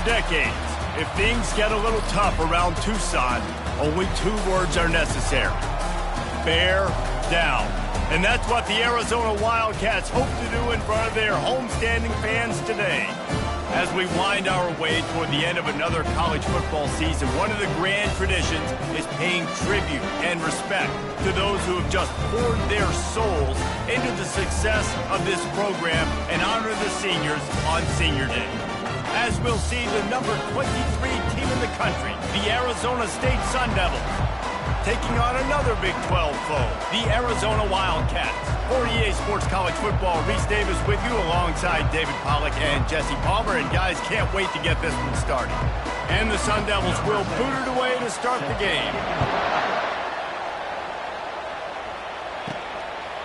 decades, if things get a little tough around Tucson, only 2 words are necessary. Bear down. And that's what the Arizona Wildcats hope to do in front of their homestanding fans today. As we wind our way toward the end of another college football season, one of the grand traditions is paying tribute and respect to those who have just poured their souls into the success of this program and honor the seniors on Senior Day. As we'll see the number 23 team in the country, the Arizona State Sun Devils, taking on another Big 12 foe, the Arizona Wildcats. For EA Sports College Football, Reese Davis with you alongside David Pollack and Jesse Palmer. And guys, can't wait to get this one started. And the Sun Devils will boot it away to start the game.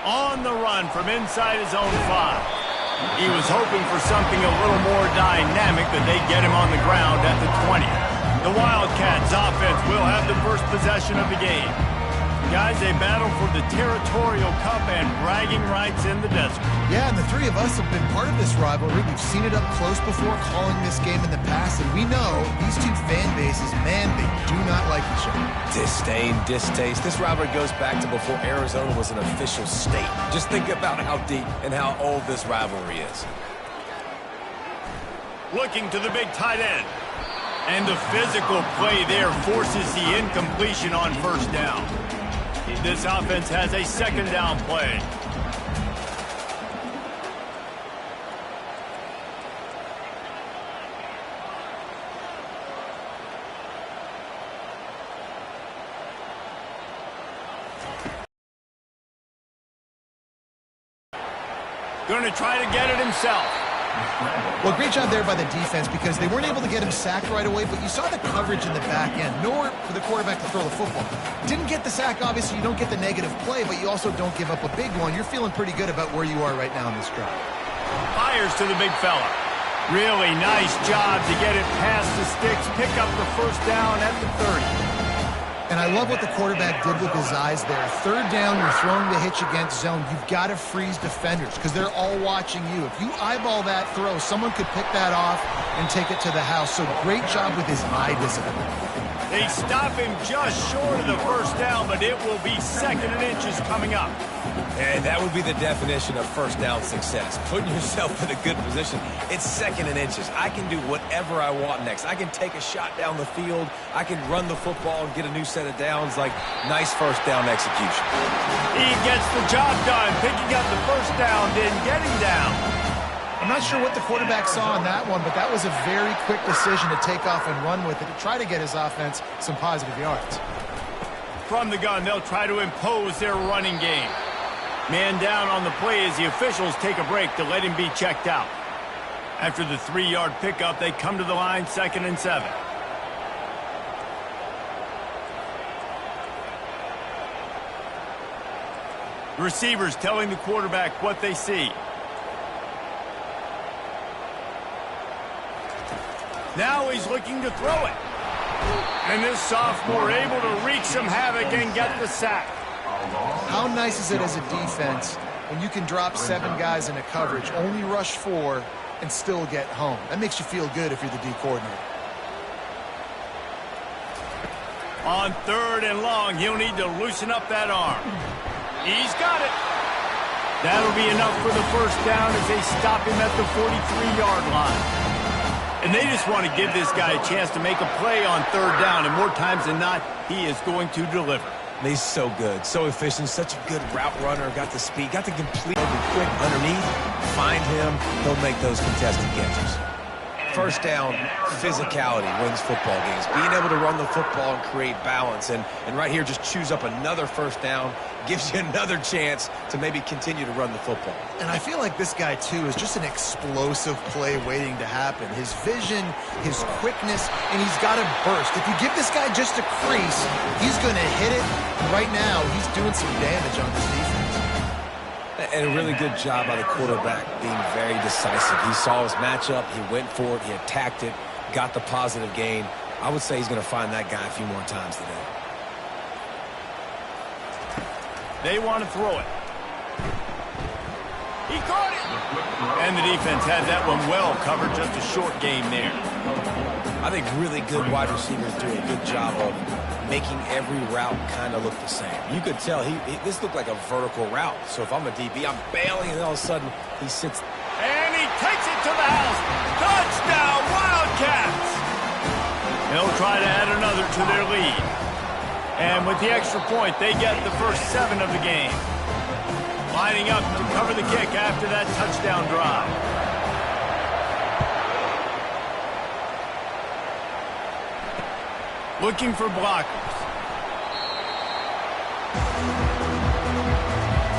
On the run from inside his own 5. He was hoping for something a little more dynamic, but they get him on the ground at the 20. The Wildcats offense will have the first possession of the game. Guys, they battle for the Territorial Cup and bragging rights in the desert. Yeah, and the 3 of us have been part of this rivalry. We've seen it up close before, calling this game in the past, and we know these 2 fan bases, man, they do not like each other. Disdain, distaste. This rivalry goes back to before Arizona was an official state. Just think about how deep and how old this rivalry is. Looking to the big tight end. And the physical play there forces the incompletion on first down. This offense has a second down play. Going to try to get it himself. Well, great job there by the defense because they weren't able to get him sacked right away, but you saw the coverage in the back end. Nowhere for the quarterback to throw the football. Didn't get the sack, obviously. You don't get the negative play, but you also don't give up a big one. You're feeling pretty good about where you are right now in this drive. Fires to the big fella. Really nice job to get it past the sticks, pick up the first down at the 30. And I love what the quarterback did with his eyes there. Third down, you're throwing the hitch against zone. You've got to freeze defenders because they're all watching you. If you eyeball that throw, someone could pick that off and take it to the house. So great job with his eye discipline. They stop him just short of the first down, but it will be 2nd and inches coming up. And that would be the definition of first down success. Putting yourself in a good position. It's 2nd and inches. I can do whatever I want next. I can take a shot down the field. I can run the football and get a new set of downs. Like, nice first down execution. He gets the job done, picking up the first down, then getting down. I'm not sure what the quarterback saw on that one, but that was a very quick decision to take off and run with it to try to get his offense some positive yards. From the gun, they'll try to impose their running game. Man down on the play as the officials take a break to let him be checked out. After the 3-yard pickup, they come to the line 2nd and 7. Receivers telling the quarterback what they see. Now he's looking to throw it. And this sophomore able to wreak some havoc and get the sack. How nice is it as a defense when you can drop 7 guys in a coverage, only rush 4, and still get home? That makes you feel good if you're the D coordinator. On 3rd and long, he'll need to loosen up that arm. He's got it. That'll be enough for the first down as they stop him at the 43-yard line. And they just want to give this guy a chance to make a play on 3rd down, and more times than not, he is going to deliver. He's so good, so efficient, such a good route runner, got the speed, got the complete quick underneath. Find him, he'll make those contested catches. First down, physicality wins football games. Being able to run the football and create balance. And right here, just choose up another first down, gives you another chance to maybe continue to run the football. And I feel like this guy, too, is just an explosive play waiting to happen. His vision, his quickness, and he's got a burst. If you give this guy just a crease, he's going to hit it. And right now, he's doing some damage on this defense. And a really good job by the quarterback being very decisive. He saw his matchup, he went for it, he attacked it, got the positive gain. I would say he's going to find that guy a few more times today. They want to throw it. He caught it! And the defense had that one well covered, just a short game there. I think really good wide receivers do a good job of making every route kind of look the same. You could tell this looked like a vertical route. So if I'm a DB, I'm bailing, and all of a sudden he sits. And he takes it to the house. Touchdown, Wildcats! They'll try to add another to their lead. And with the extra point, they get the first 7 of the game. Lining up to cover the kick after that touchdown drive. Looking for blockers.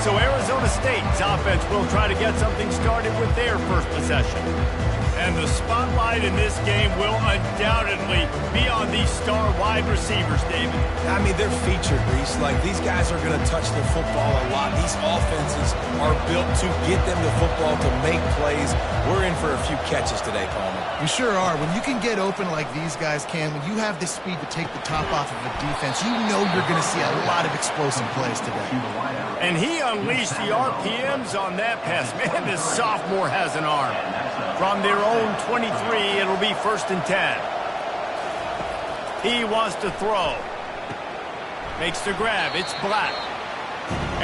So Arizona State's offense will try to get something started with their first possession. And the spotlight in this game will undoubtedly be on these star wide receivers, David. I mean, they're featured, Reese. Like, these guys are going to touch the football a lot. These offenses are built to get them the football, to make plays. We're in for a few catches today, Palmer. You sure are. When you can get open like these guys can, when you have the speed to take the top off of a defense, you know you're going to see a lot of explosive plays today. And he unleashed the RPMs on that pass. Man, this sophomore has an arm. From their own 23, it'll be 1st and 10. He wants to throw. Makes the grab. It's Black.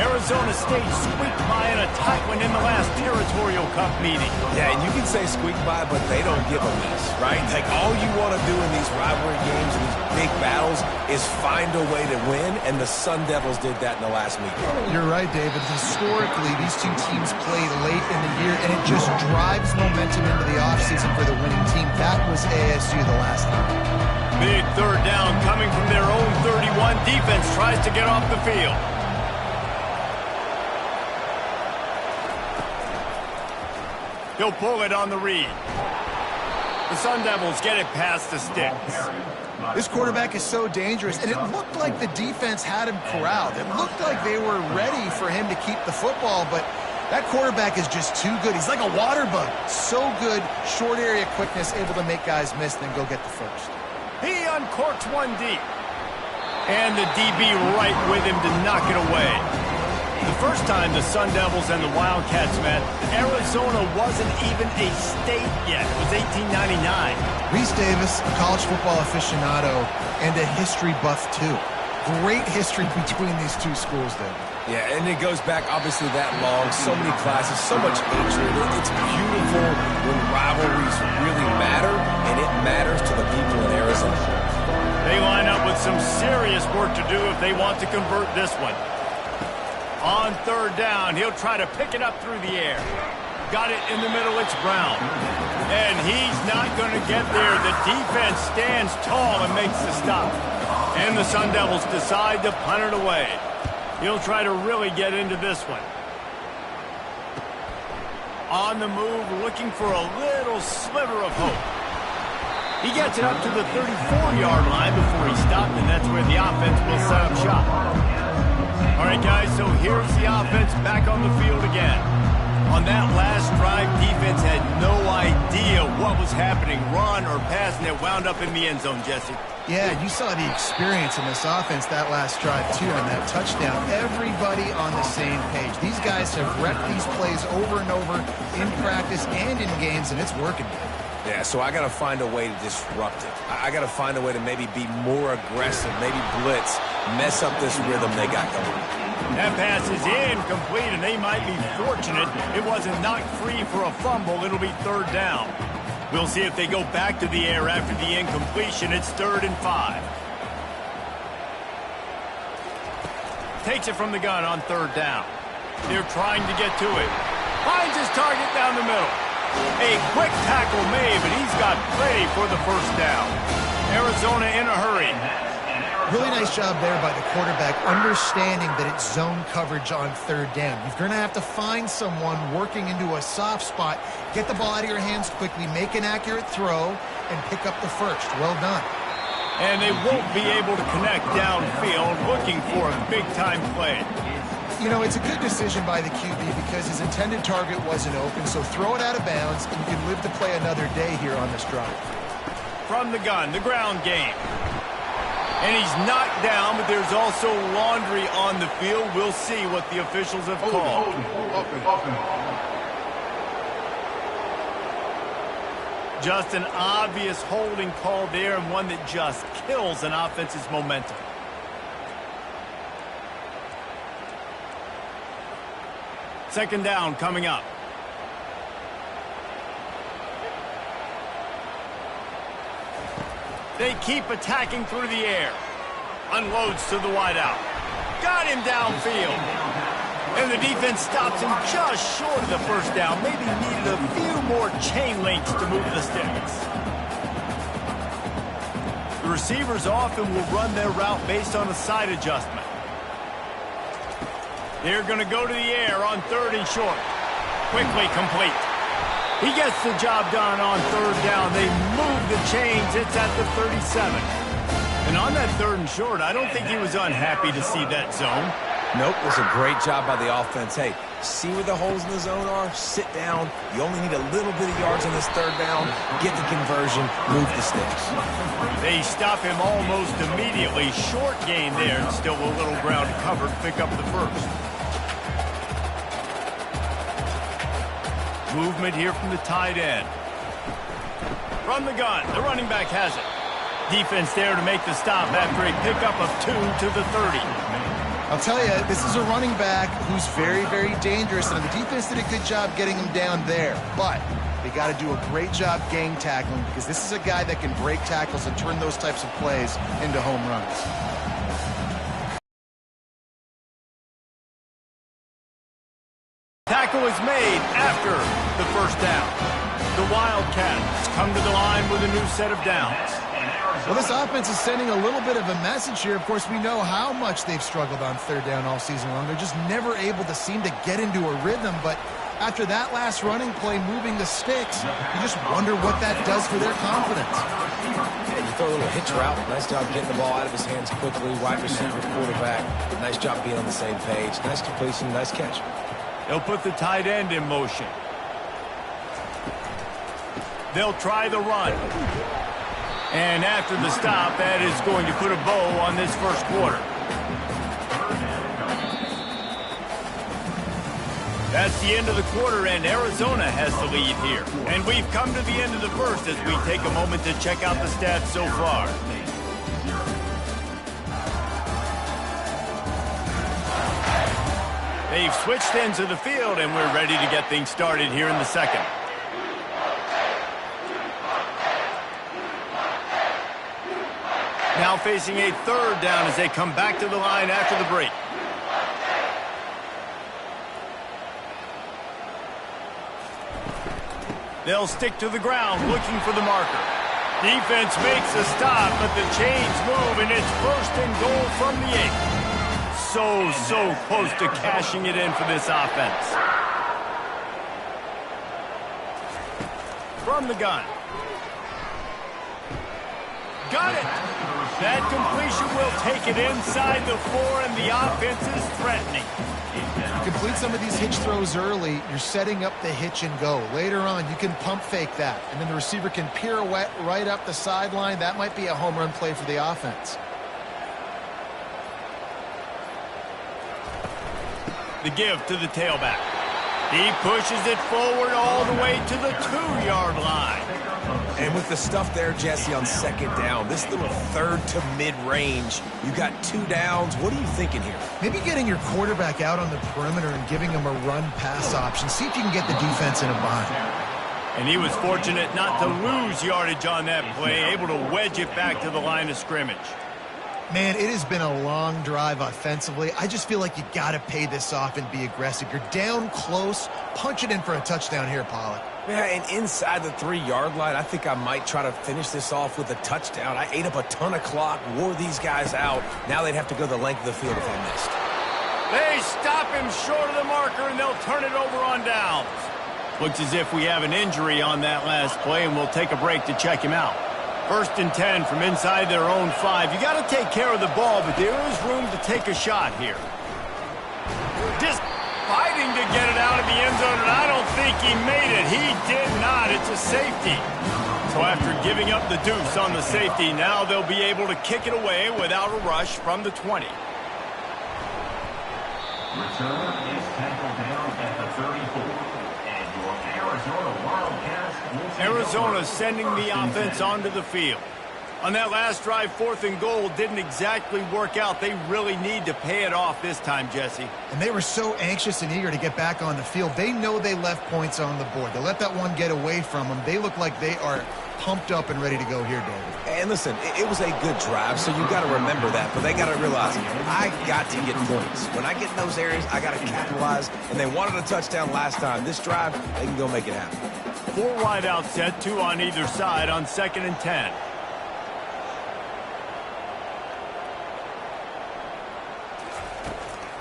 Arizona State squeaked by in a tight one in the last Territorial Cup meeting. Yeah, and you can say squeak by, but they don't give a mess, right? Like, all you want to do in these rivalry games and these big battles is find a way to win, and the Sun Devils did that in the last meeting. You're right, David. Historically, these two teams played late in the year, and it just drives momentum into the offseason for the winning team. That was ASU the last time. Big 3rd down coming from their own 31. Defense tries to get off the field. He'll pull it on the read. The Sun Devils get it past the sticks. This quarterback is so dangerous, and it looked like the defense had him corralled. It looked like they were ready for him to keep the football, but that quarterback is just too good. He's like a water bug. So good, short area quickness, able to make guys miss, then go get the first. He uncorks one deep. And the DB right with him to knock it away. The first time the Sun Devils and the Wildcats met, Arizona wasn't even a state yet. It was 1899. Reese Davis, a college football aficionado, and a history buff, too. Great history between these two schools, David. Yeah, and it goes back, obviously, that long. So many classes, so much hatred. It's beautiful when rivalries really matter, and it matters to the people in Arizona. They line up with some serious work to do if they want to convert this one. On 3rd down, he'll try to pick it up through the air. Got it in the middle, it's Brown. And he's not going to get there. The defense stands tall and makes the stop. And the Sun Devils decide to punt it away. He'll try to really get into this one. On the move, looking for a little sliver of hope. He gets it up to the 34-yard line before he stopped, and that's where the offense will set up shop. All right, guys, so here's the offense back on the field again. On that last drive, defense had no idea what was happening, run or pass, and it wound up in the end zone, Jesse. Yeah, you saw the experience in this offense that last drive, too, on that touchdown. Everybody on the same page. These guys have wrecked these plays over and over in practice and in games, and it's working. Yeah, so I got to find a way to disrupt it. I got to find a way to maybe be more aggressive, maybe blitz, mess up this rhythm they got going. That pass is incomplete, and they might be fortunate it wasn't knocked free for a fumble. It'll be 3rd down. We'll see if they go back to the air after the incompletion. It's 3rd and 5. Takes it from the gun on 3rd down. They're trying to get to it. Finds his target down the middle. A quick tackle made, but he's got plenty for the 1st down. Arizona in a hurry. Really nice job there by the quarterback, understanding that it's zone coverage on 3rd down. You're going to have to find someone working into a soft spot, get the ball out of your hands quickly, make an accurate throw, and pick up the first. Well done. And they won't be able to connect downfield, looking for a big-time play. You know, it's a good decision by the QB because his intended target wasn't open, so throw it out of bounds, and you can live to play another day here on this drive. From the gun, the ground game. And he's knocked down, but there's also laundry on the field. We'll see what the officials have called. Just an obvious holding call there, and one that just kills an offense's momentum. Second down coming up. They keep attacking through the air. Unloads to the wideout. Got him downfield. And the defense stops him just short of the first down. Maybe needed a few more chain links to move the sticks. The receivers often will run their route based on a side adjustment. They're going to go to the air on 3rd and short. Quickly complete. He gets the job done on 3rd down. They move the chains. It's at the 37. And on that 3rd and short, I don't think he was unhappy to see that zone. Nope, it was a great job by the offense. Hey, see where the holes in the zone are? Sit down. You only need a little bit of yards on this 3rd down. Get the conversion. Move the sticks. They stop him almost immediately. Short gain there. Still a little ground to cover to pick up the first. Movement here from the tight end. From the gun, the running back has it. Defense there to make the stop after a pickup of 2 to the 30. I'll tell you, this is a running back who's very, very dangerous, and the defense did a good job getting him down there. But they got to do a great job gang tackling, because this is a guy that can break tackles and turn those types of plays into home runs. Tackle is made after the first down. The Wildcats come to the line with a new set of downs. Well, this offense is sending a little bit of a message here. Of course, we know how much they've struggled on 3rd down all season long. They're just never able to seem to get into a rhythm. But after that last running play, moving the sticks, you just wonder what that does for their confidence. Yeah, you throw a little hitch route. Nice job getting the ball out of his hands quickly. Wide receiver, quarterback. Nice job being on the same page. Nice completion, nice catch. They'll put the tight end in motion. They'll try the run. And after the stop, that is going to put a bow on this first quarter. That's the end of the quarter, and Arizona has the lead here. And we've come to the end of the first as we take a moment to check out the stats so far. They've switched ends of the field, and we're ready to get things started here in the second. Now facing a 3rd down as they come back to the line after the break. They'll stick to the ground looking for the marker. Defense makes a stop, but the chains move, and it's 1st and goal from the 8. So close to cashing it in for this offense. From the gun. Got it. That completion will take it inside the 4, and the offense is threatening. You complete some of these hitch throws early, you're setting up the hitch and go. Later on, you can pump fake that, and then the receiver can pirouette right up the sideline. That might be a home run play for the offense. The give to the tailback. He pushes it forward all the way to the 2-yard line. And with the stuff there, Jesse, on 2nd down, this little 3rd to mid-range, you got 2 downs. What are you thinking here? Maybe getting your quarterback out on the perimeter and giving him a run-pass option. See if you can get the defense in a bind. And he was fortunate not to lose yardage on that play, able to wedge it back to the line of scrimmage. Man, it has been a long drive offensively. I just feel like you got to pay this off and be aggressive. You're down close. Punch it in for a touchdown here, Pollack. Yeah, and inside the 3-yard line, I think I might try to finish this off with a touchdown. I ate up a ton of clock, wore these guys out. Now they'd have to go the length of the field if I missed. They stop him short of the marker, and they'll turn it over on downs. Looks as if we have an injury on that last play, and we'll take a break to check him out. 1st and 10 from inside their own 5. You got to take care of the ball, but there is room to take a shot here. Just fighting to get it out of the end zone, and I don't think he made it. He did not. It's a safety. So after giving up the deuce on the safety, now they'll be able to kick it away without a rush from the 20. Return is tackled down at the 34. And your Arizona Wildcats will take Arizona sending the offense onto the field. On that last drive, 4th and goal didn't exactly work out. They really need to pay it off this time, Jesse. And they were so anxious and eager to get back on the field. They know they left points on the board. They let that one get away from them. They look like they are pumped up and ready to go here, David. And listen, it was a good drive, so you got to remember that. But they got to realize, I got to get points. When I get in those areas, I got to capitalize. And they wanted a touchdown last time. This drive, they can go make it happen. 4 wide out set, 2 on either side on 2nd and 10.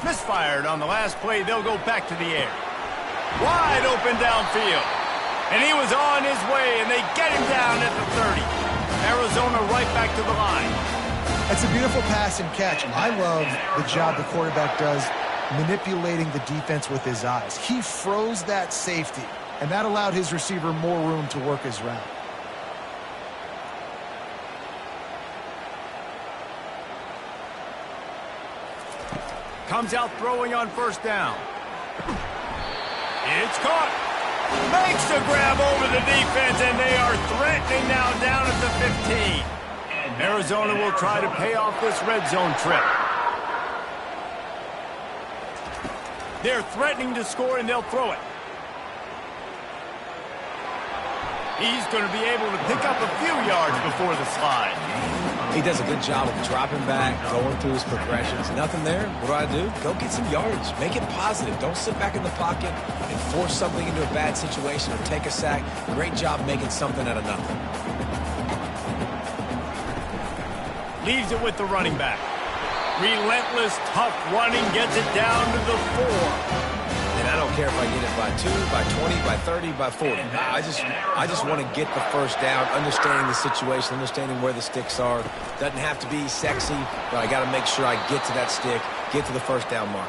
Misfired on the last play. They'll go back to the air. Wide open downfield. And he was on his way, and they get him down at the 30. Arizona right back to the line. It's a beautiful pass and catch. I love the job the quarterback does manipulating the defense with his eyes. He froze that safety, and that allowed his receiver more room to work his route. Comes out throwing on 1st down. It's caught. Makes the grab over the defense, and they are threatening now down at the 15. Arizona will try to pay off this red zone trip. They're threatening to score, and they'll throw it. He's going to be able to pick up a few yards before the slide. He does a good job of dropping back, going through his progressions. Nothing there. What do? Go get some yards. Make it positive. Don't sit back in the pocket and force something into a bad situation or take a sack. Great job making something out of nothing. Leaves it with the running back. Relentless, tough running, gets it down to the 4. And I don't care if I get it by 2, by 20, by 30, by 40. I just want to get the 1st down, understanding the situation, understanding where the sticks are. Doesn't have to be sexy, but I got to make sure I get to that stick, get to the 1st down mark.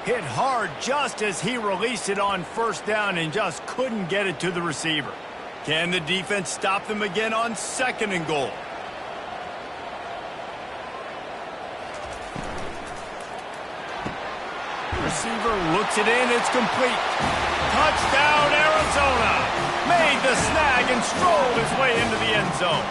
Hit hard just as he released it on 1st down and just couldn't get it to the receiver. Can the defense stop them again on 2nd and goal? Receiver looks it in. It's complete. Touchdown, Arizona. Made the snag and strolled his way into the end zone.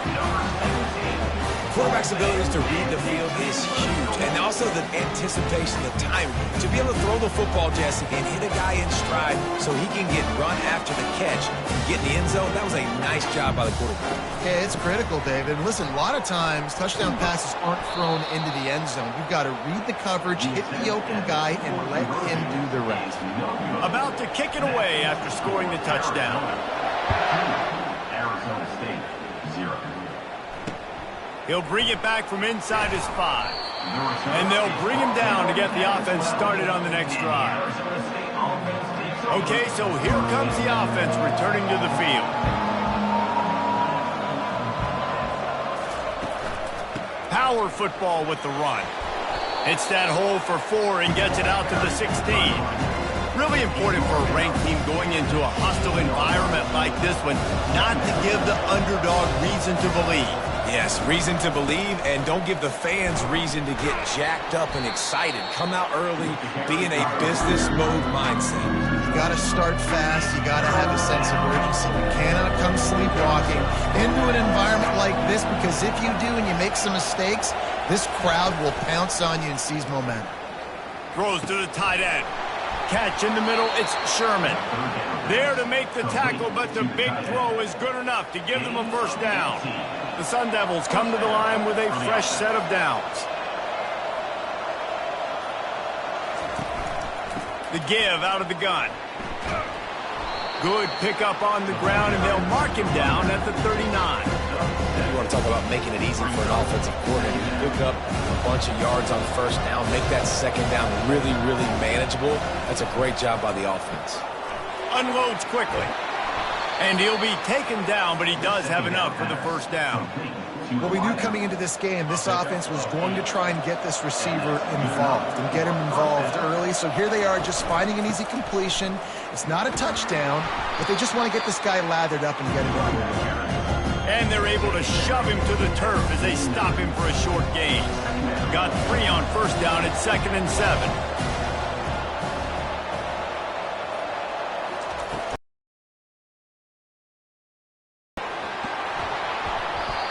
Quarterback's abilities to read the field is huge. And also the anticipation, the timing. To be able to throw the football, Jesse, and hit a guy in stride so he can get run after the catch and get in the end zone, that was a nice job by the quarterback. Yeah, it's critical, David. And listen, a lot of times touchdown passes aren't thrown into the end zone. You've got to read the coverage, hit the open guy, and let him do the rest. About to kick it away after scoring the touchdown. Arizona State, 0. He'll bring it back from inside his 5. And they'll bring him down to get the offense started on the next drive. Okay, so here comes the offense returning to the field. Power football with the run. Hits that hole for 4 and gets it out to the 16. Really important for a ranked team going into a hostile environment like this one not to give the underdog reason to believe. Yes, reason to believe, and don't give the fans reason to get jacked up and excited. Come out early, be in a business mode mindset. You got to start fast. You got to have a sense of urgency. You cannot come sleepwalking into an environment like this, because if you do and you make some mistakes, this crowd will pounce on you and seize momentum. Throws to the tight end. Catch in the middle, it's Sherman. There to make the tackle, but the big throw is good enough to give them a 1st down. The Sun Devils come to the line with a fresh set of downs. The give out of the gun. Good pickup on the ground, and they'll mark him down at the 39. You want to talk about making it easy for an offensive coordinator. Pick up a bunch of yards on 1st down, make that 2nd down really, really manageable. That's a great job by the offense. Unloads quickly. And he'll be taken down, but he does have enough for the 1st down. Well, we knew coming into this game, this offense was going to try and get this receiver involved and get him involved early. So here they are just finding an easy completion. It's not a touchdown, but they just want to get this guy lathered up and get him into the game. And they're able to shove him to the turf as they stop him for a short gain. Got 3 on 1st down at 2nd and 7.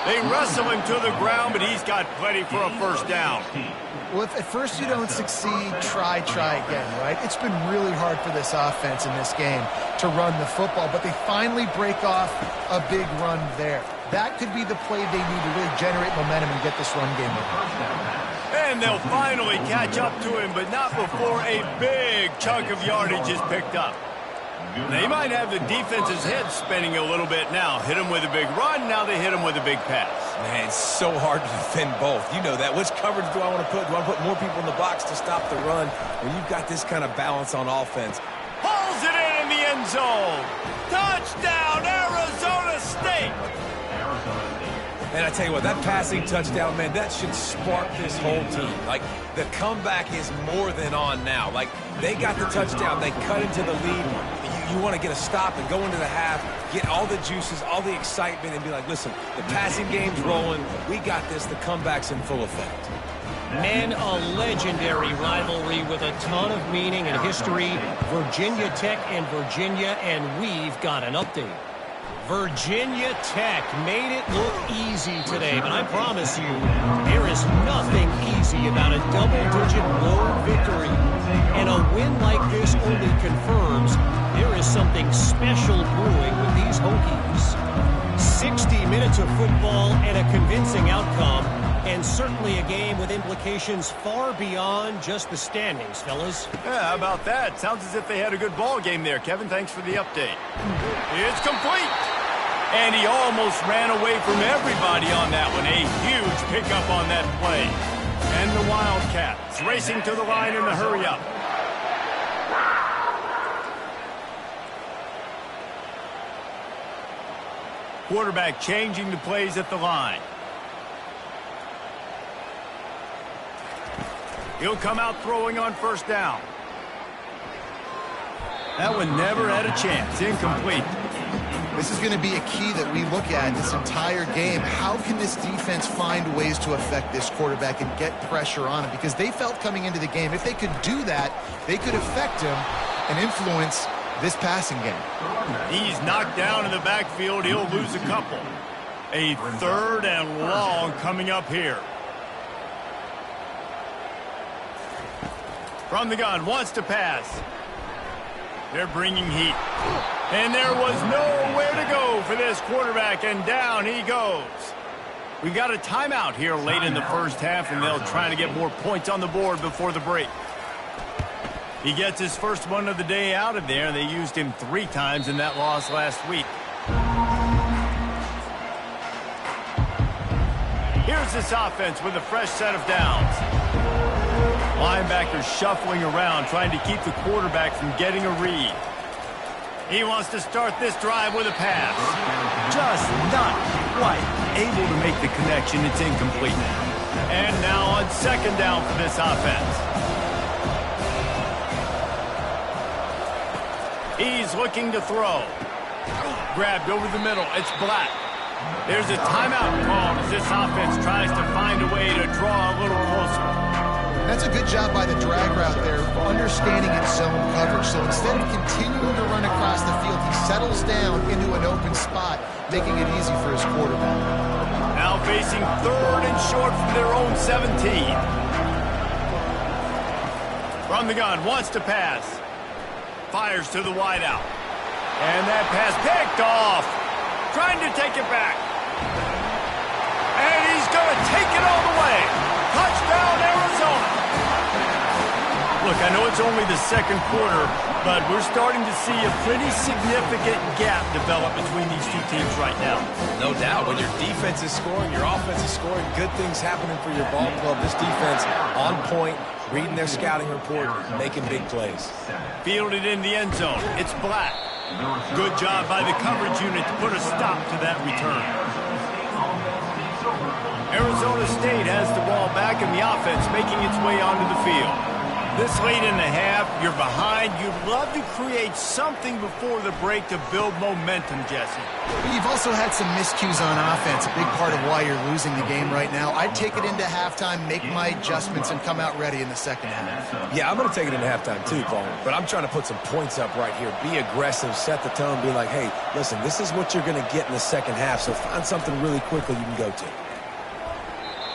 They wrestle him to the ground, but he's got plenty for a first down. Well, if at first you don't succeed, try again, right? It's been really hard for this offense in this game to run the football, but they finally break off a big run there. That could be the play they need to really generate momentum and get this run game over. And they'll finally catch up to him, but not before a big chunk of yardage is picked up. They might have the defense's head spinning a little bit now. Hit him with a big run, now they hit him with a big pass. Man, it's so hard to defend both. You know that. Which coverage do I want to put? Do I want to put more people in the box to stop the run? When you've got this kind of balance on offense. Pulls it in the end zone. Touchdown, Arizona State. And I tell you what, that passing touchdown, man, that should spark this whole team. Like, the comeback is more than on now. Like, they got the touchdown. They cut into the lead. You want to get a stop and go into the half, get all the juices, all the excitement, and be like, listen, the passing game's rolling. We got this. The comeback's in full effect. And a legendary rivalry with a ton of meaning and history. Virginia Tech and Virginia, and we've got an update. Virginia Tech made it look easy today, but I promise you, there is nothing easy about a double-digit road victory. And a win like this only confirms there is something special brewing with these Hokies. 60 minutes of football and a convincing outcome, and certainly a game with implications far beyond just the standings, fellas. Yeah, how about that? Sounds as if they had a good ball game there, Kevin. Thanks for the update. It's complete. And he almost ran away from everybody on that one. A huge pickup on that play. And the Wildcats racing to the line in the hurry-up. Quarterback changing the plays at the line. He'll come out throwing on first down. That one never had a chance. Incomplete. This is going to be a key that we look at this entire game. How can this defense find ways to affect this quarterback and get pressure on him? Because they felt coming into the game, if they could do that, they could affect him and influence this passing game. He's knocked down in the backfield. He'll lose a couple. A third and long coming up here. From the gun, wants to pass. They're bringing heat. And there was nowhere to go for this quarterback, and down he goes. We got a timeout here late in the first half, and they'll try to get more points on the board before the break. He gets his first one of the day out of there. They used him 3 times in that loss last week. Here's this offense with a fresh set of downs. Linebackers shuffling around, trying to keep the quarterback from getting a read. He wants to start this drive with a pass. Just not quite able to make the connection. It's incomplete. And now on second down for this offense. He's looking to throw. Grabbed over the middle. It's Black. There's a timeout called as this offense tries to find a way to draw a little closer. That's a good job by the drag route there, understanding its zone coverage. So instead of continuing to run across the field, he settles down into an open spot, making it easy for his quarterback. Now facing third and short from their own 17. From the gun, wants to pass. Fires to the wideout. And that pass picked off. Trying to take it back. And he's going to take it all the way. Touchdown, Arizona. Look, I know it's only the second quarter, but we're starting to see a pretty significant gap develop between these two teams right now. No doubt. When your defense is scoring, your offense is scoring, good things happening for your ball club. This defense on point, reading their scouting report, making big plays. Fielded in the end zone. It's Black. Good job by the coverage unit to put a stop to that return. Arizona State has the ball back, and the offense making its way onto the field. This late in the half, you're behind. You'd love to create something before the break to build momentum, Jesse. You've also had some miscues on offense, a big part of why you're losing the game right now. I'd take it into halftime, make my adjustments, and come out ready in the second half. Yeah, I'm going to take it into halftime too, Paul. But I'm trying to put some points up right here. Be aggressive, set the tone, be like, hey, listen, this is what you're going to get in the second half, so find something really quickly you can go to.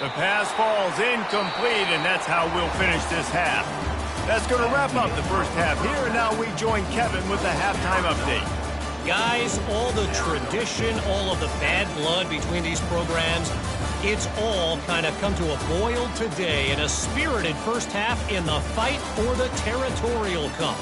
The pass falls incomplete, and that's how we'll finish this half. That's going to wrap up the first half here, and now we join Kevin with the halftime update. Guys, all the tradition, all of the bad blood between these programs, it's all kind of come to a boil today in a spirited first half in the fight for the Territorial Cup.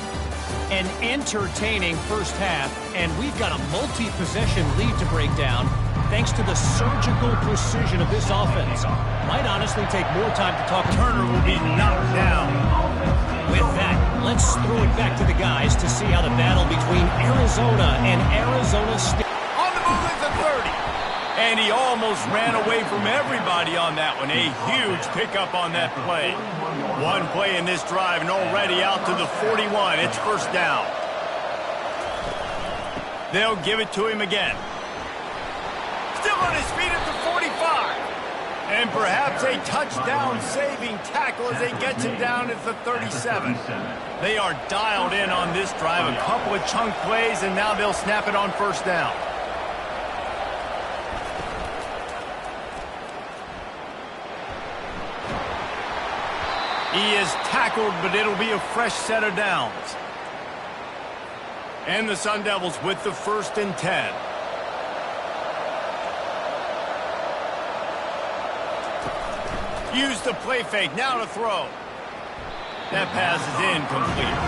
An entertaining first half, and we've got a multi-possession lead to break down thanks to the surgical precision of this offense. Might honestly take more time to talk. Turner will be knocked down. With that, let's throw it back to the guys to see how the battle between Arizona and Arizona State. On the move is the 30. And he almost ran away from everybody on that one. A huge pickup on that play. One play in this drive and already out to the 41. It's first down. They'll give it to him again. Still on his feet at the 45. And perhaps a touchdown-saving tackle as they get him down at the 37. They are dialed in on this drive. A couple of chunk plays, and now they'll snap it on first down. He is tackled, but it'll be a fresh set of downs. And the Sun Devils with the 1st and 10. Use the play fake, now to throw. That pass is incomplete.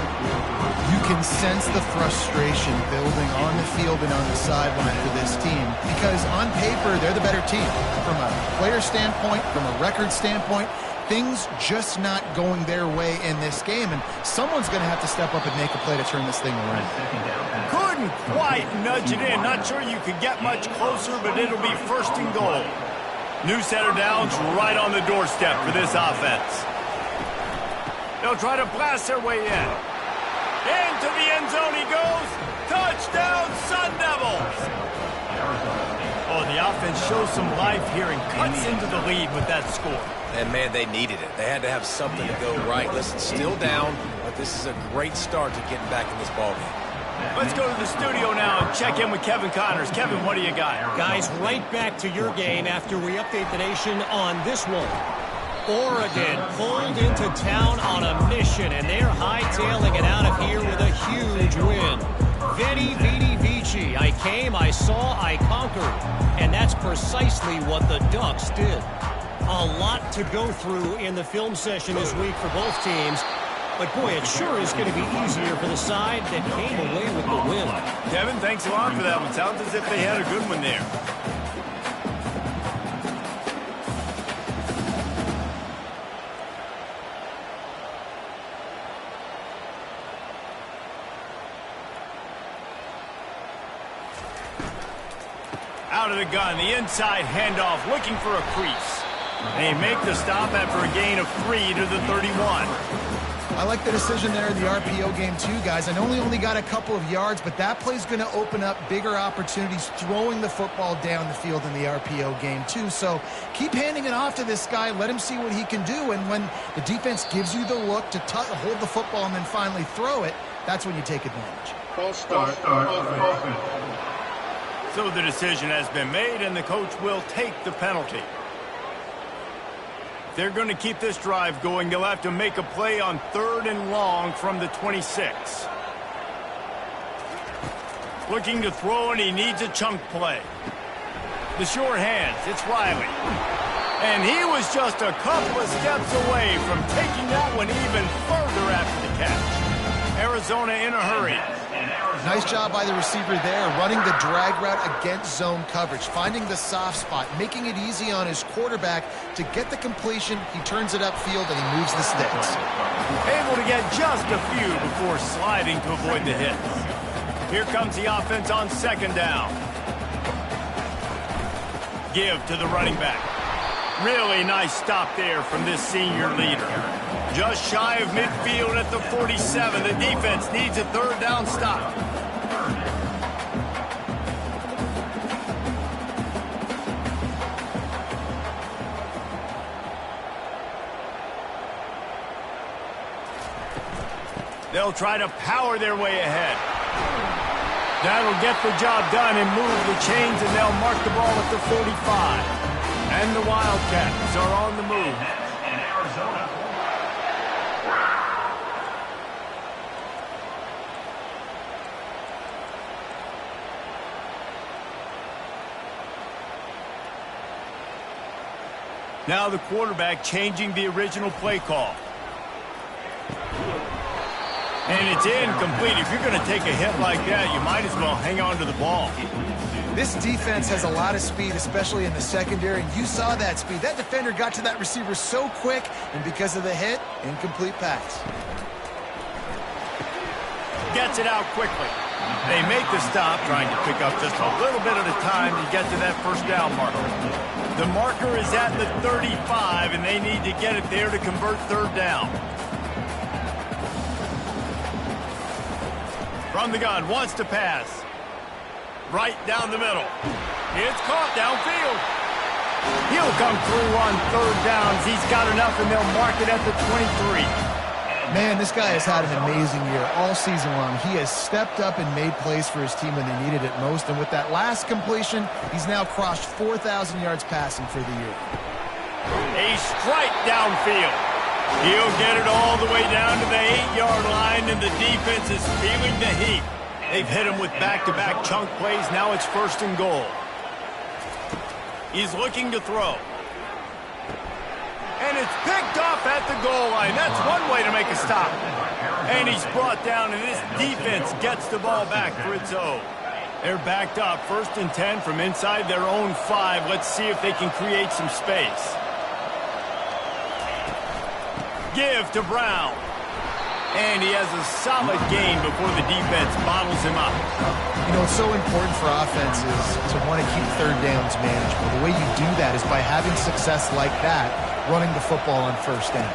You can sense the frustration building on the field and on the sideline for this team because on paper, they're the better team. From a player standpoint, from a record standpoint, things just not going their way in this game, and someone's going to have to step up and make a play to turn this thing around. Couldn't quite nudge it in. Not sure you could get much closer, but it'll be 1st and goal. New set of downs right on the doorstep for this offense. They'll try to blast their way in. Into the end zone he goes. Touchdown, Sun Devils! Oh, the offense shows some life here and cuts into the lead with that score. And, man, they needed it. They had to have something to go right. Listen, still down, but this is a great start to getting back in this ballgame. Let's go to the studio now and check in with Kevin Connors. Kevin, what do you got? Guys, right back to your game after we update the nation on this one. Oregon pulled into town on a mission, and they're hightailing it out of here with a huge win. Veni, Vidi, Vici. I came, I saw, I conquered. And that's precisely what the Ducks did. A lot to go through in the film session this week for both teams. But, boy, it sure is going to be easier for the side that came away with the win. Kevin, thanks a lot for that one. Sounds as if they had a good one there. Out of the gun, the inside handoff, looking for a crease. They make the stop after a gain of 3 to the 31. I like the decision there in the RPO game too, guys. I know he only got a couple of yards, but that play's going to open up bigger opportunities throwing the football down the field in the RPO game too. So keep handing it off to this guy. Let him see what he can do. And when the defense gives you the look to hold the football and then finally throw it, that's when you take advantage. False start. So the decision has been made, and the coach will take the penalty. They're going to keep this drive going. They'll have to make a play on 3rd and long from the 26. Looking to throw, and he needs a chunk play. The short hands, it's Riley. And he was just a couple of steps away from taking that one even further after the catch. Arizona in a hurry. Nice job by the receiver there, running the drag route against zone coverage, finding the soft spot, making it easy on his quarterback to get the completion. He turns it upfield, and he moves the sticks. Able to get just a few before sliding to avoid the hits. Here comes the offense on 2nd down. Give to the running back. Really nice stop there from this senior leader. Just shy of midfield at the 47. The defense needs a third down stop. They'll try to power their way ahead. That'll get the job done and move the chains, and they'll mark the ball at the 45. And the Wildcats are on the move. Now the quarterback changing the original play call. And it's incomplete. If you're going to take a hit like that, you might as well hang on to the ball. This defense has a lot of speed, especially in the secondary. You saw that speed. That defender got to that receiver so quick, and because of the hit, incomplete pass. Gets it out quickly. They make the stop, trying to pick up just a little bit at a time to get to that first down marker. The marker is at the 35, and they need to get it there to convert third down. From the gun, wants to pass. Right down the middle. It's caught downfield. He'll come through on third downs. He's got enough, and they'll mark it at the 23. Man, this guy has had an amazing year all season long. He has stepped up and made plays for his team when they needed it most. And with that last completion, he's now crossed 4,000 yards passing for the year. A strike downfield. He'll get it all the way down to the 8-yard line, and the defense is feeling the heat. They've hit him with back-to-back chunk plays. Now it's 1st and goal. He's looking to throw. And it's picked off at the goal line. That's one way to make a stop. And he's brought down, and this defense gets the ball back for its own. They're backed up, 1st and 10 from inside their own 5. Let's see if they can create some space. Give to Brown. And he has a solid gain before the defense bottles him up. You know, it's so important for offenses to want to keep third downs manageable. The way you do that is by having success like that, running the football on 1st down.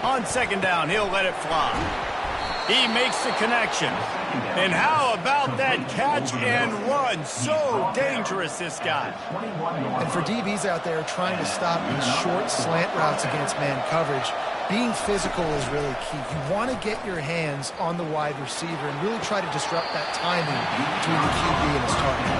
On 2nd down, he'll let it fly. He makes the connection. And how about that catch and run? So dangerous, this guy. And for DBs out there trying to stop these short slant routes against man coverage, being physical is really key. You want to get your hands on the wide receiver and really try to disrupt that timing between the QB and his target.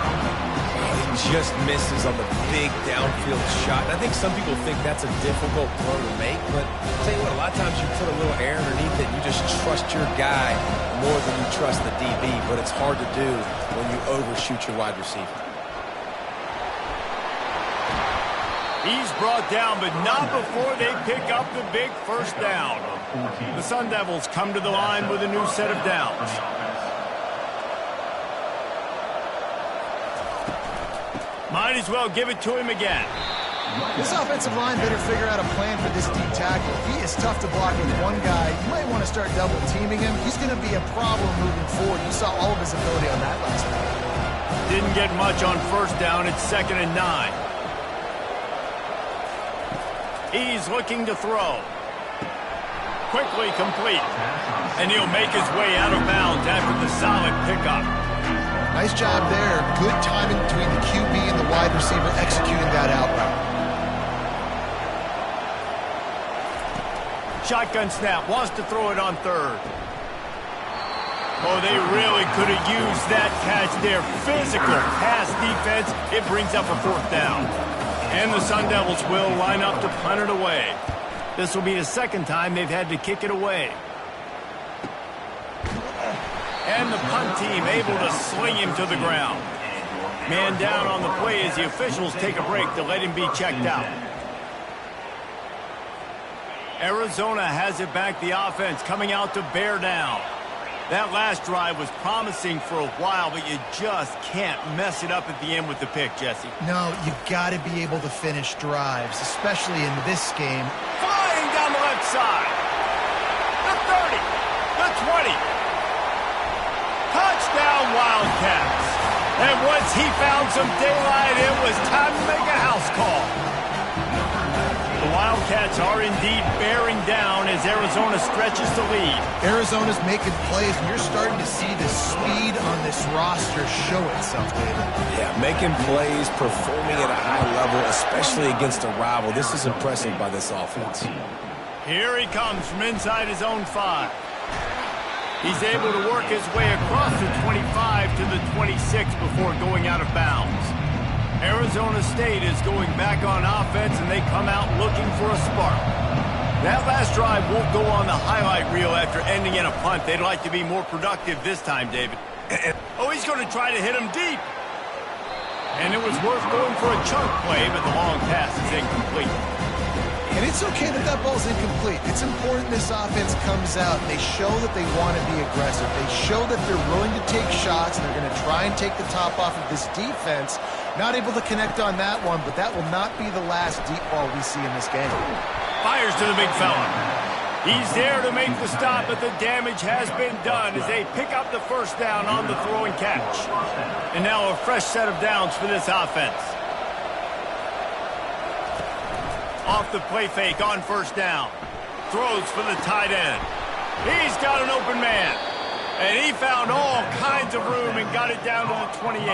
He just misses on the big downfield shot. And I think some people think that's a difficult throw to make, but I'll tell you what, a lot of times you put a little air underneath it and you just trust your guy more than you trust the DB, but it's hard to do when you overshoot your wide receiver. He's brought down, but not before they pick up the big 1st down. The Sun Devils come to the line with a new set of downs. Might as well give it to him again. This offensive line better figure out a plan for this deep tackle. He is tough to block with one guy. You might want to start double teaming him. He's going to be a problem moving forward. You saw all of his ability on that last play. Didn't get much on 1st down. It's 2nd and 9. He's looking to throw. Quickly complete. And he'll make his way out of bounds after the solid pickup. Nice job there. Good timing between the QB and the wide receiver executing that out route. Shotgun snap. Wants to throw it on 3rd. Oh, they really could have used that catch there. Physical pass defense. It brings up a 4th down. And the Sun Devils will line up to punt it away. This will be the 2nd time they've had to kick it away. And the punt team able to sling him to the ground. Man down on the play as the officials take a break to let him be checked out. Arizona has it back, the offense coming out to bear down. That last drive was promising for a while, but you just can't mess it up at the end with the pick, Jesse. No, you got to be able to finish drives, especially in this game. Flying down the left side. The 30. The 20. Touchdown, Wildcats. And once he found some daylight, it was time to make a house call. The Wildcats are indeed bearing down as Arizona stretches the lead. Arizona's making plays, and you're starting to see the speed on this roster show itself, David. Yeah, making plays, performing at a high level, especially against a rival. This is impressive by this offense. Here he comes from inside his own 5. He's able to work his way across the 25 to the 26 before going out of bounds. Arizona State is going back on offense, and they come out looking for a spark. That last drive won't go on the highlight reel after ending in a punt. They'd like to be more productive this time, David. Oh, he's going to try to hit him deep. And it was worth going for a chunk play, but the long pass is incomplete. And it's okay that that ball's incomplete. It's important this offense comes out and they show that they want to be aggressive. They show that they're willing to take shots and they're going to try and take the top off of this defense. Not able to connect on that one, but that will not be the last deep ball we see in this game. Fires to the big fella. He's there to make the stop, but the damage has been done as they pick up the first down on the throw and catch. And now a fresh set of downs for this offense. Off the play fake on first down. Throws for the tight end. He's got an open man. And he found all kinds of room and got it down to the 28.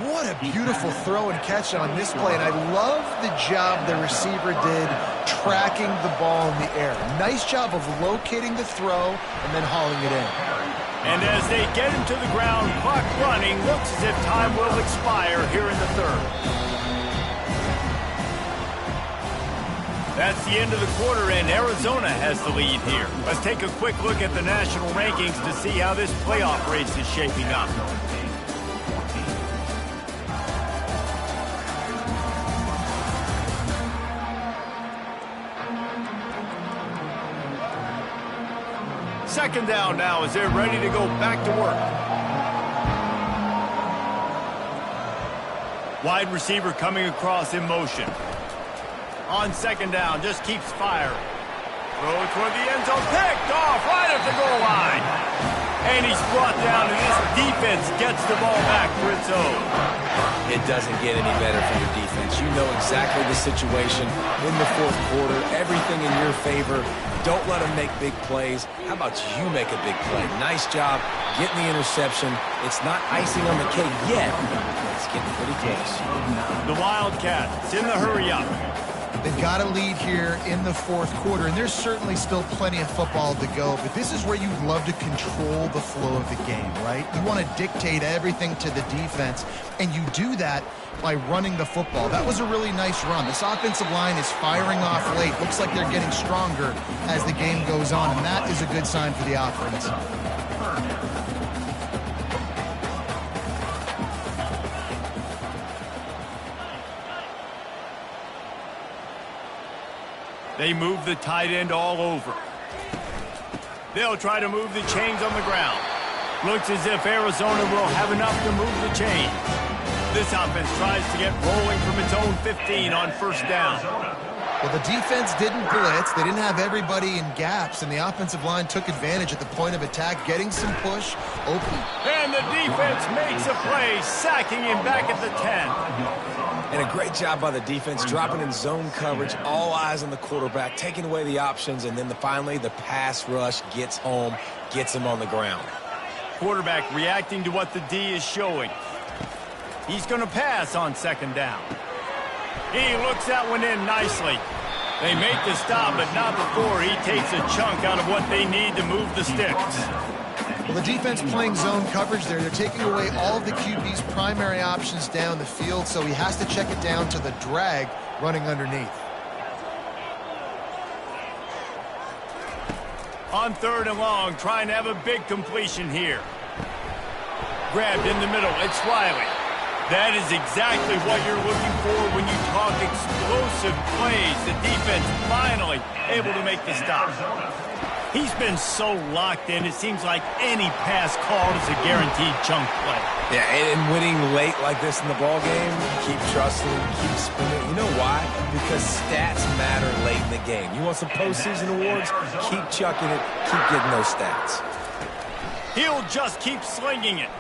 What a beautiful throw and catch on this play. And I love the job the receiver did tracking the ball in the air. Nice job of locating the throw and then hauling it in. And as they get him to the ground, clock running, looks as if time will expire here in the third. That's the end of the quarter, and Arizona has the lead here. Let's take a quick look at the national rankings to see how this playoff race is shaping up. Second down now as they're ready to go back to work. Wide receiver coming across in motion. On second down, just keeps firing. Throw toward the end zone, picked off right at the goal line. And he's brought down, and this defense gets the ball back for its own. It doesn't get any better for your defense. You know exactly the situation in the fourth quarter, everything in your favor. Don't let them make big plays. How about you make a big play? Nice job getting the interception. It's not icing on the cake yet, but it's getting pretty close. The Wildcats in the hurry-up. They've got a lead here in the fourth quarter, and there's certainly still plenty of football to go, but this is where you love to control the flow of the game, right? You want to dictate everything to the defense, and you do that by running the football. That was a really nice run. This offensive line is firing off late. Looks like they're getting stronger as the game goes on, and that is a good sign for the offense. They move the tight end all over. They'll try to move the chains on the ground. Looks as if Arizona will have enough to move the chains. This offense tries to get rolling from its own 15 on first down. Well, the defense didn't blitz. They didn't have everybody in gaps, and the offensive line took advantage at the point of attack, getting some push, open. And the defense makes a play, sacking him back at the 10. And a great job by the defense, dropping in zone coverage, all eyes on the quarterback, taking away the options, and then finally the pass rush gets home, gets him on the ground. Quarterback reacting to what the D is showing. He's going to pass on second down. He looks that one in nicely. They make the stop, but not before he takes a chunk out of what they need to move the sticks. Well, the defense playing zone coverage there. They're taking away all of the QB's primary options down the field, so he has to check it down to the drag running underneath. On third and long, trying to have a big completion here. Grabbed in the middle, it's Riley. That is exactly what you're looking for when you talk explosive plays. The defense finally able to make the stop. He's been so locked in, it seems like any pass called is a guaranteed chunk play. Yeah, and winning late like this in the ball game, keep trusting, keep spinning. You know why? Because stats matter late in the game. You want some postseason awards? Keep chucking it, keep getting those stats. He'll just keep slinging it.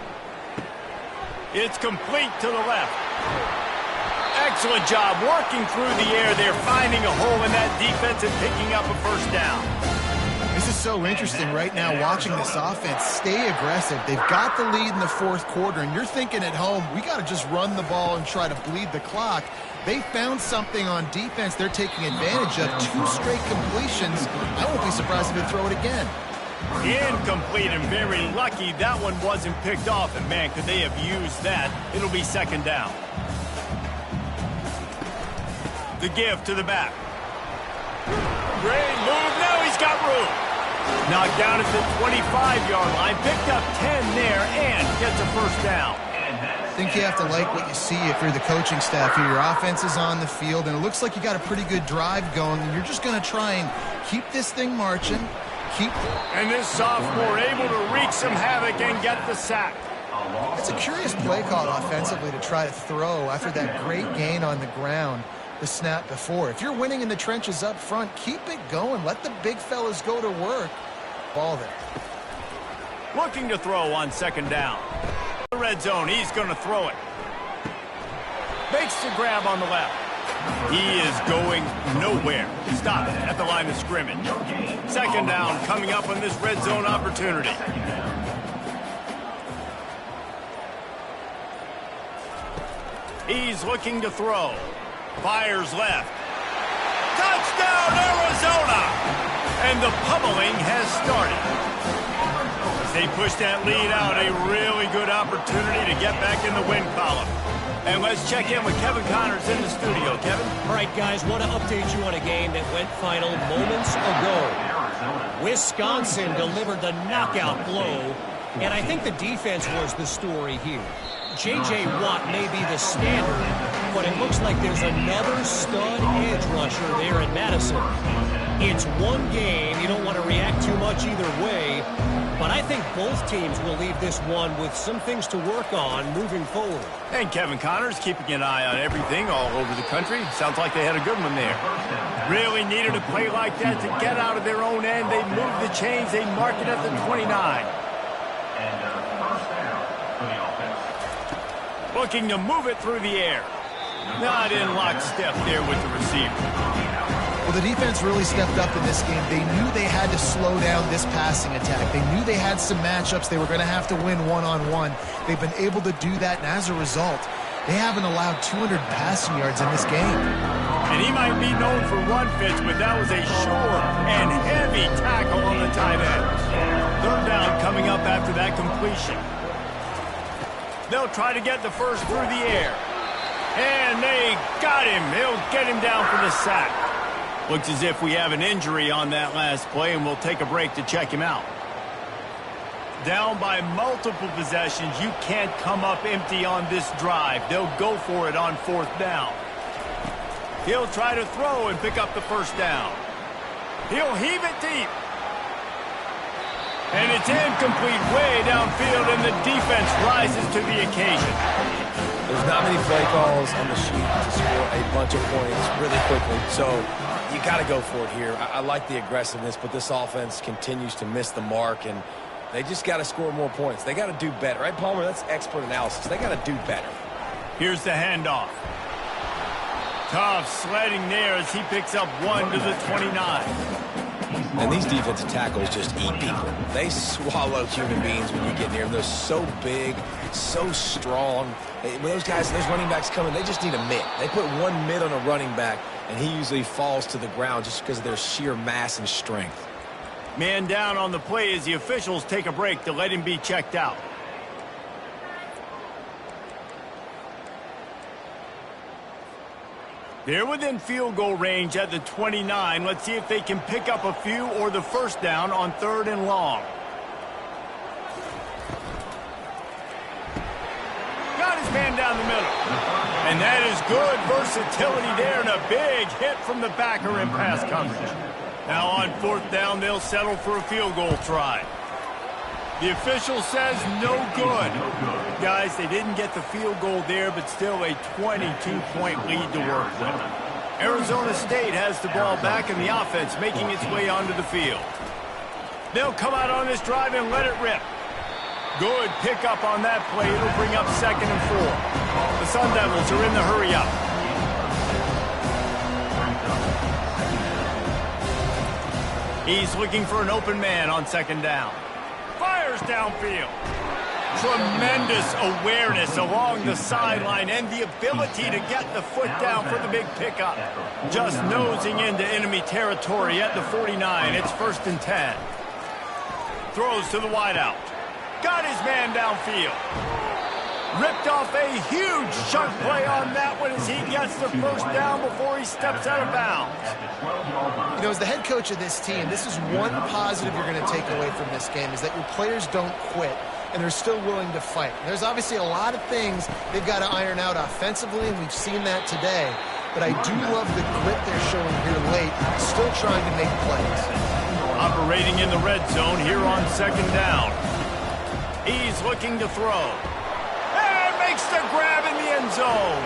It's complete to the left. Excellent job working through the air there, finding a hole in that defense and picking up a first down. This is so interesting right now watching this offense stay aggressive. They've got the lead in the fourth quarter, and you're thinking at home, we got to just run the ball and try to bleed the clock. They found something on defense they're taking advantage of. 2 straight completions. I won't be surprised if they throw it again. Incomplete, and very lucky that one wasn't picked off. And man, could they have used that. It'll be second down. The give to the back. Great move. Now he's got room. Knocked down at the 25-yard line. Picked up 10 there and gets a first down. I think you have to like what you see if you're the coaching staff here. Your offense is on the field, and it looks like you got a pretty good drive going, and you're just going to try and keep this thing marching. And this sophomore able to wreak some havoc and get the sack. It's a curious play call offensively to try to throw after that great gain on the ground the snap before. If you're winning in the trenches up front, keep it going. Let the big fellas go to work. Ball there. Looking to throw on second down. The red zone, he's going to throw it. Makes the grab on the left. He is going nowhere. Stop at the line of scrimmage. Second down coming up on this red zone opportunity. He's looking to throw. Fires left. Touchdown, Arizona! And the pummeling has started. As they push that lead out, a really good opportunity to get back in the win column. And let's check in with Kevin Connors in the studio. Kevin? All right, guys, want to update you on a game that went final moments ago. Wisconsin delivered the knockout blow, and I think the defense was the story here. J.J. Watt may be the standard, but it looks like there's another stud edge rusher there in Madison. It's one game. You don't want to react too much either way, but I think both teams will leave this one with some things to work on moving forward. And Kevin Connors keeping an eye on everything all over the country. Sounds like they had a good one there. Really needed a play like that to get out of their own end. They moved the chains. They marked it at the 29. Looking to move it through the air. Not in lockstep there with the receiver. Well, the defense really stepped up in this game. They knew they had to slow down this passing attack. They knew they had some matchups they were going to have to win one-on-one. They've been able to do that, and as a result, they haven't allowed 200 passing yards in this game. And he might be known for run fits, but that was a short and heavy tackle on the tight end. Third down coming up after that completion. They'll try to get the first through the air. And they got him. They'll get him down for the sack. Looks as if we have an injury on that last play, and we'll take a break to check him out. Down by multiple possessions, you can't come up empty on this drive. They'll go for it on fourth down. He'll try to throw and pick up the first down. He'll heave it deep. And it's incomplete way downfield, and the defense rises to the occasion. There's not many play calls on the sheet to score a bunch of points really quickly, so you got to go for it here. I like the aggressiveness, but this offense continues to miss the mark, and they just got to score more points. They got to do better. Right, Palmer? That's expert analysis. They got to do better. Here's the handoff. Tough sledding there as he picks up 1 to the 29. And these defensive tackles just eat people. They swallow human beings when you get near them. They're so big, so strong. When those guys, those running backs come in, they just need a mitt. They put one mitt on a running back, and he usually falls to the ground just because of their sheer mass and strength. Man down on the play as the officials take a break to let him be checked out. They're within field goal range at the 29. Let's see if they can pick up a few or the first down on 3rd and long. Got his man down the middle. And that is good versatility there and a big hit from the backer in pass coverage. Now on 4th down, they'll settle for a field goal try. The official says no good. Guys, they didn't get the field goal there, but still a 22-point lead to work with. Arizona State has the ball back in the offense, making its way onto the field. They'll come out on this drive and let it rip. Good pickup on that play. It'll bring up 2nd and 4. The Sun Devils are in the hurry up. He's looking for an open man on second down. Fires downfield. Tremendous awareness along the sideline and the ability to get the foot down for the big pickup. Just nosing into enemy territory at the 49. It's 1st and 10. Throws to the wideout. Got his man downfield. Ripped off a huge chunk play on that one as he gets the first down before he steps out of bounds. You know, as the head coach of this team, this is one positive you're going to take away from this game, is that your players don't quit and they're still willing to fight. There's obviously a lot of things they've got to iron out offensively, and we've seen that today. But I do love the grit they're showing here late, still trying to make plays. Operating in the red zone here on second down. He's looking to throw. And makes the grab in the end zone.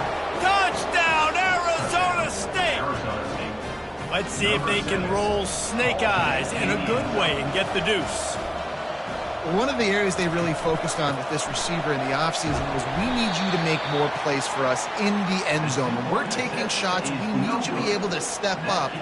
Touchdown, Arizona State! Let's see if they can roll snake eyes in a good way and get the deuce. One of the areas they really focused on with this receiver in the offseason was, we need you to make more plays for us in the end zone. When we're taking shots, we need you to be able to step up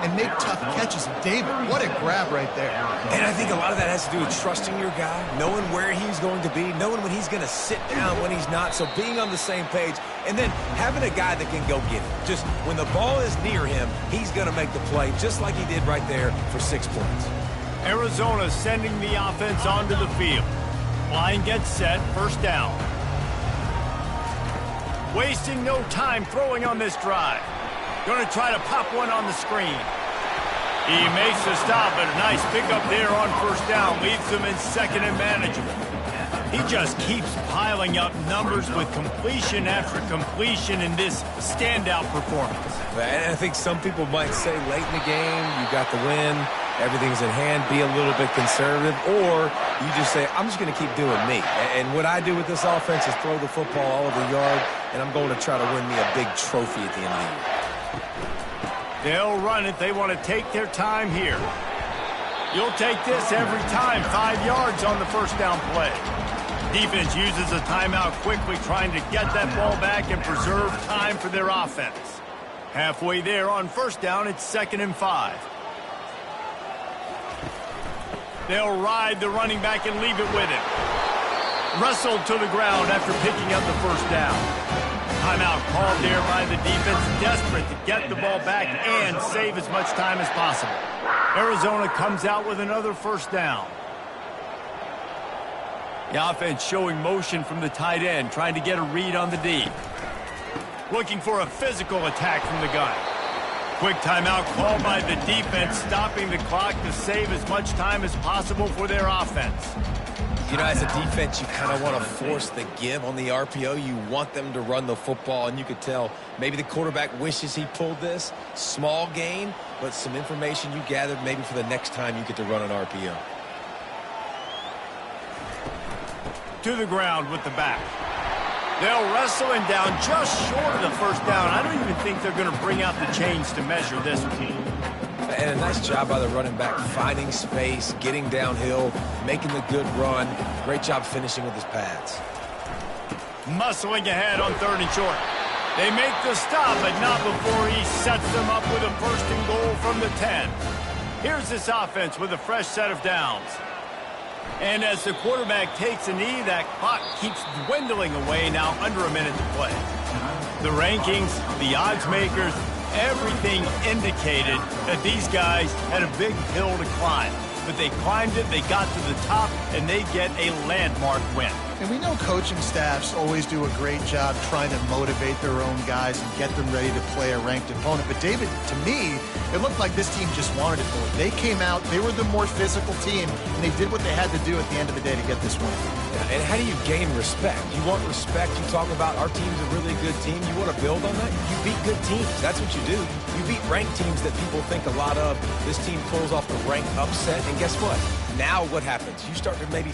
and make tough catches. David, what a grab right there. And I think a lot of that has to do with trusting your guy, knowing where he's going to be, knowing when he's going to sit down, when he's not. So being on the same page, and then having a guy that can go get it. Just when the ball is near him, he's going to make the play, just like he did right there for 6 points. Arizona sending the offense onto the field. Line gets set, first down. Wasting no time throwing on this drive. Going to try to pop one on the screen. He makes the stop, but a nice pickup there on first down. Leaves them in second and manageable. He just keeps piling up numbers with completion after completion in this standout performance. And I think some people might say late in the game, you got the win, everything's in hand, be a little bit conservative, or you just say, I'm just going to keep doing me. And what I do with this offense is throw the football all over the yard, and I'm going to try to win me a big trophy at the end of the year. They'll run it. They want to take their time here. You'll take this every time. 5 yards on the first down play. Defense uses a timeout quickly, trying to get that ball back and preserve time for their offense. Halfway there on first down, it's 2nd and 5. They'll ride the running back and leave it with him. Wrestled to the ground after picking up the first down. Timeout called there by the defense, desperate to get the ball back and save as much time as possible. Arizona comes out with another first down. The offense showing motion from the tight end, trying to get a read on the D. Looking for a physical attack from the gun. Quick timeout called by the defense, stopping the clock to save as much time as possible for their offense. You know, as a defense, you kind of want to force the give on the RPO. You want them to run the football, and you could tell maybe the quarterback wishes he pulled this. Small gain, but some information you gathered maybe for the next time you get to run an RPO. To the ground with the back. They'll wrestle him down just short of the first down. I don't even think they're going to bring out the chains to measure this one. And a nice job by the running back, finding space, getting downhill, making the good run. Great job finishing with his pads. Muscling ahead on 3rd and short. They make the stop, but not before he sets them up with a 1st and goal from the 10. Here's this offense with a fresh set of downs. And as the quarterback takes a knee, that clock keeps dwindling away, now under a minute to play. The rankings, the odds makers, everything indicated that these guys had a big hill to climb. But they climbed it, they got to the top, and they get a landmark win. And we know coaching staffs always do a great job trying to motivate their own guys and get them ready to play a ranked opponent. But David, to me, it looked like this team just wanted it more. They came out, they were the more physical team, and they did what they had to do at the end of the day to get this win. And how do you gain respect? You want respect. You talk about our team's a really good team. You want to build on that? You beat good teams. That's what you do. You beat ranked teams that people think a lot of. This team pulls off the ranked upset, and guess what? Now what happens? You start to maybe